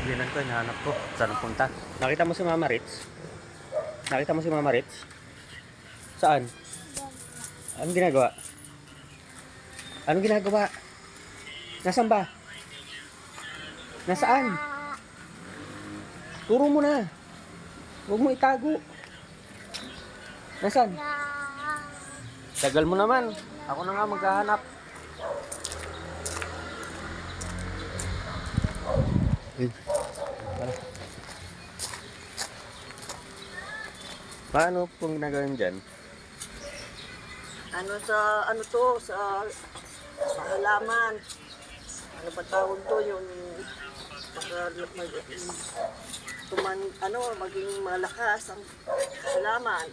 Bilan ko, hinahanap ko. Saan punta? Nakita mo si Mama Ritz? Nakita mo si Mama Ritz? Saan? Anong ginagawa? Anong ginagawa? Nasaan ba? Nasaan? Turo mo na. Huwag mo itago. Nasaan? Tagal mo naman. Ako na nga maghahanap. Paano pong ginagawin dyan? Ano to, sa halaman. Ano ba tawag to, yung maging malakas ang halaman.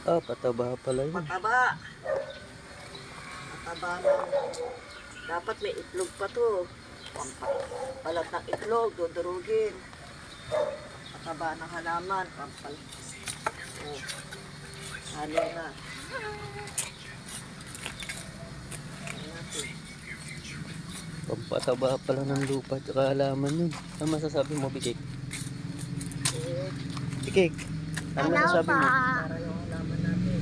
Ah, pataba pala yun. Pataba. Pataba ng, dapat may itlog pa to. Palat ng itlog, dudurugin. Pataba ng halaman, pampalat. Oh. Halo na. Pampataba pala ng lupa at halaman yun. Ano masasabi mo, Bikik? Bikik, ano masasabi mo? Para yung halaman natin.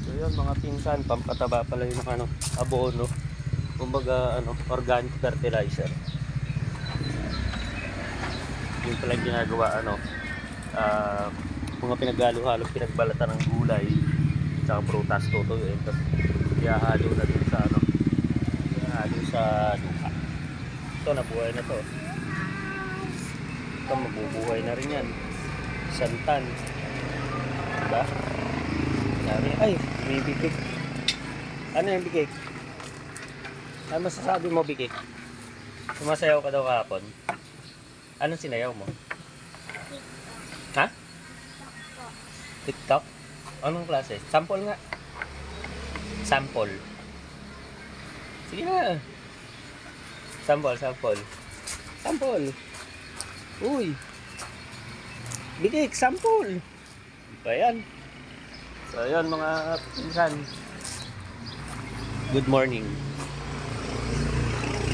So yun mga pinsan, pampataba pala yung abono. Kumbaga organic fertilizer. Yung pala yung ginagawa mga pinaghalo-halo, pinagbalatan ng gulay tsaka prutas, tutuyin, tapos ihahalo na din sa ihahalo sa lupa. Ito, nabuhay na to. Ito, mabubuhay na rin yan. Santan, diba? Ay, may bikik. Ano yung bikik? Ano masasabi mo, Bikik? Sumasayaw ka daw kahapon. Anong sinayaw mo? Ha? TikTok? Anong klase? Sample nga. Sample. Sige na. Sample. Sample. Uy. Bikik, sample. Ayan. So, ayan mga pinsan. Good morning.